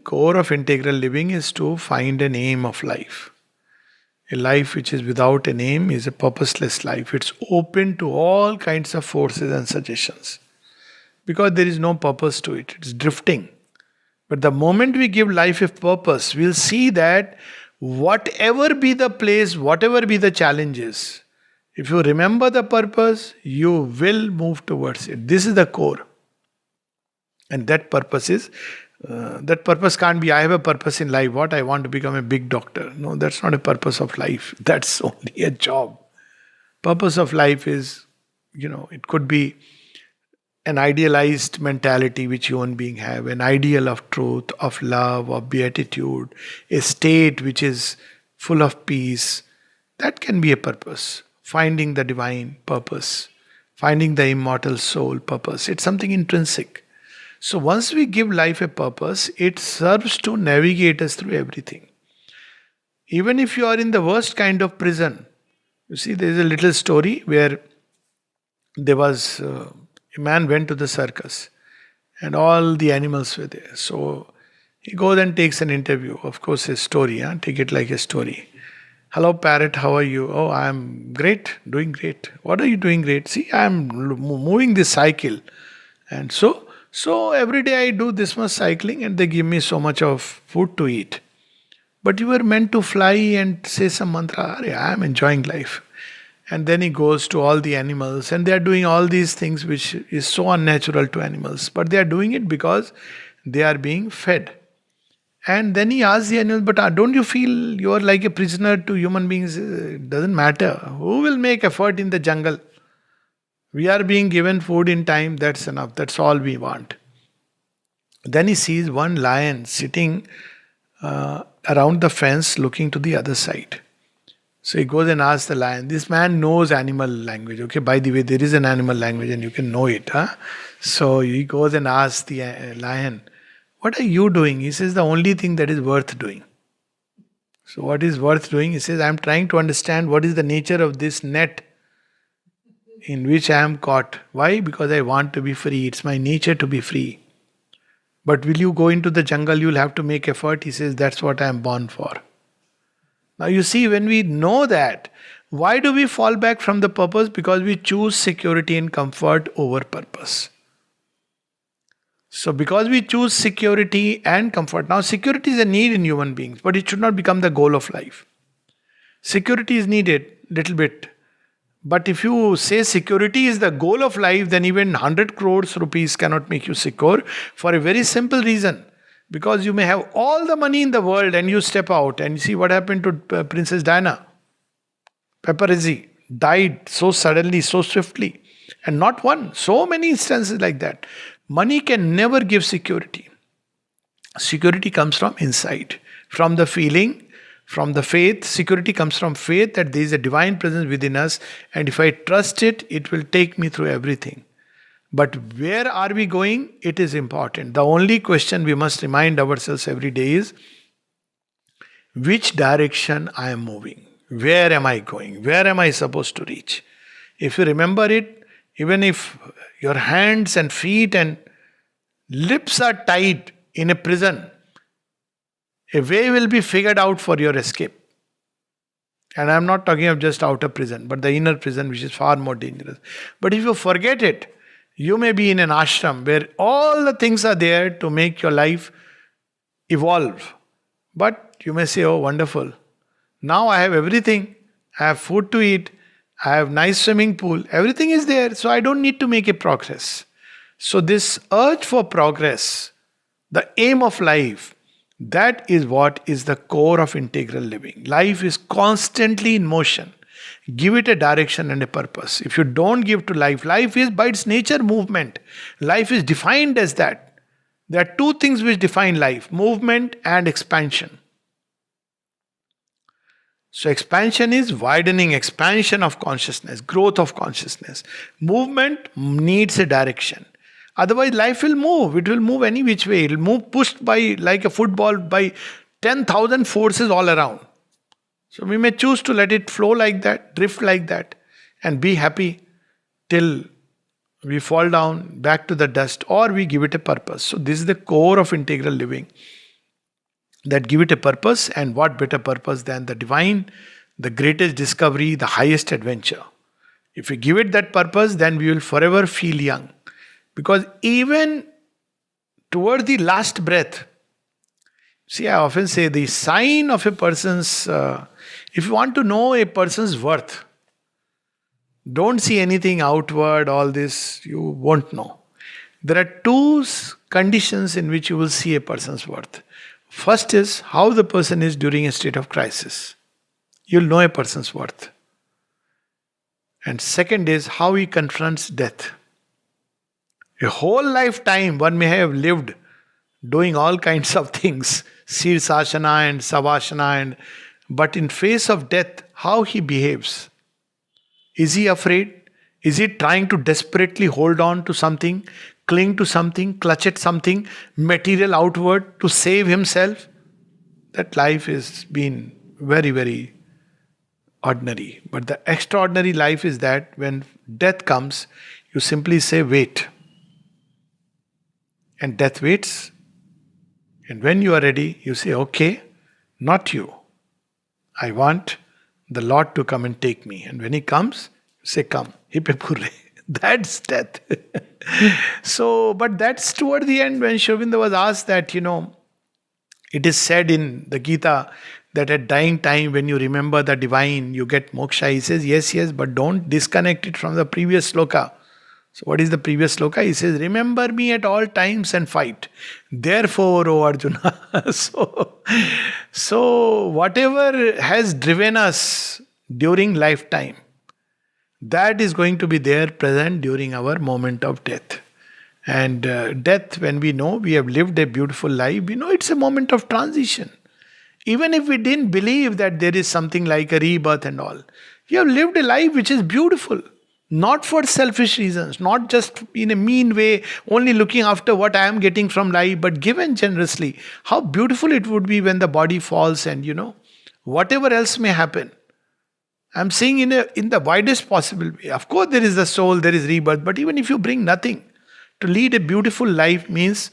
core of integral living is to find an aim of life. A life which is without an aim is a purposeless life. It's open to all kinds of forces and suggestions because there is no purpose to it. It's drifting. But the moment we give life a purpose, we'll see that whatever be the place, whatever be the challenges, if you remember the purpose, you will move towards it. This is the core. And that purpose can't be, I have a purpose in life. What? I want to become a big doctor. No, that's not a purpose of life. That's only a job. Purpose of life is, it could be an idealized mentality which human beings have, an ideal of truth, of love, of beatitude, a state which is full of peace. That can be a purpose. Finding the divine purpose, finding the immortal soul purpose. It's something intrinsic. So once we give life a purpose, it serves to navigate us through everything. Even if you are in the worst kind of prison, you see, there is a little story where there was a man went to the circus and all the animals were there. So he goes and takes an interview. Of course, a story, take it like a story. Hello, parrot, how are you? Oh, I'm great, doing great. What are you doing great? See, I'm moving this cycle. And so every day I do this much cycling and they give me so much of food to eat. But you were meant to fly and say some mantra. I am enjoying life. And then he goes to all the animals and they are doing all these things which is so unnatural to animals. But they are doing it because they are being fed. And then he asks the animals, but don't you feel you are like a prisoner to human beings? It doesn't matter. Who will make effort in the jungle? We are being given food in time, that's enough. That's all we want. Then he sees one lion sitting around the fence looking to the other side. So he goes and asks the lion. This man knows animal language. Okay, by the way, there is an animal language and you can know it. So he goes and asks the lion, what are you doing? He says, the only thing that is worth doing. So what is worth doing? He says, I am trying to understand what is the nature of this net in which I am caught. Why? Because I want to be free. It's my nature to be free. But will you go into the jungle? You'll have to make effort. He says, that's what I am born for. Now you see, when we know that, why do we fall back from the purpose? Because we choose security and comfort over purpose. So because we choose security and comfort, now security is a need in human beings, but it should not become the goal of life. Security is needed, little bit. But if you say security is the goal of life, then even 100 crores rupees cannot make you secure for a very simple reason. Because you may have all the money in the world and you step out and you see what happened to Princess Diana. Paparazzi died so suddenly, so swiftly. And not one, so many instances like that. Money can never give security. Security comes from inside, from the feeling, from the faith. Security comes from faith that there is a divine presence within us, and if I trust it, it will take me through everything. But where are we going? It is important. The only question we must remind ourselves every day is, which direction I am moving? Where am I going? Where am I supposed to reach? If you remember it, even if your hands and feet and lips are tied in a prison, a way will be figured out for your escape. And I am not talking of just outer prison, but the inner prison, which is far more dangerous. But if you forget it, you may be in an ashram where all the things are there to make your life evolve. But you may say, oh, wonderful. Now I have everything. I have food to eat. I have nice swimming pool. Everything is there. So I don't need to make a progress. So this urge for progress, the aim of life, that is what is the core of integral living. Life is constantly in motion. Give it a direction and a purpose. If you don't give to life, life is by its nature movement. Life is defined as that. There are two things which define life: movement and expansion. So expansion is widening, expansion of consciousness, growth of consciousness. Movement needs a direction. Otherwise life will move. It will move any which way. It will move pushed by, like a football, by 10,000 forces all around. So we may choose to let it flow like that, drift like that, and be happy till we fall down back to the dust, or we give it a purpose. So this is the core of integral living. that give it a purpose, and what better purpose than the divine, the greatest discovery, the highest adventure. If we give it that purpose, then we will forever feel young. Because even toward the last breath, see, I often say the sign of a person's, if you want to know a person's worth, don't see anything outward, all this, you won't know. There are two conditions in which you will see a person's worth. First is how the person is during a state of crisis. You'll know a person's worth. And second is how he confronts death. A whole lifetime one may have lived doing all kinds of things, Sirsasana and Savasana, but in face of death, how he behaves. Is he afraid? Is he trying to desperately hold on to something, cling to something, clutch at something, material outward to save himself? That life has been very, very ordinary. But the extraordinary life is that when death comes, you simply say, wait. And death waits. And when you are ready, you say, okay, not you. I want the Lord to come and take me. And when He comes, you say, come. Hippe purre. That's death. So, but that's toward the end when Sri Aurobindo was asked that, it is said in the Gita that at dying time when you remember the divine, you get moksha. He says, yes, but don't disconnect it from the previous sloka. So what is the previous sloka? He says, remember me at all times and fight. Therefore, O Arjuna. So whatever has driven us during lifetime, that is going to be there present during our moment of death. And death, when we know we have lived a beautiful life, we know it's a moment of transition. Even if we didn't believe that there is something like a rebirth and all, you have lived a life which is beautiful. Not for selfish reasons, not just in a mean way, only looking after what I am getting from life, but given generously. How beautiful it would be when the body falls and, whatever else may happen. I'm saying in the widest possible way. Of course, there is the soul, there is rebirth, but even if you bring nothing, to lead a beautiful life means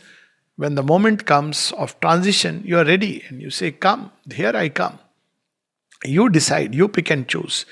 when the moment comes of transition, you are ready and you say, come, here I come. You decide, you pick and choose.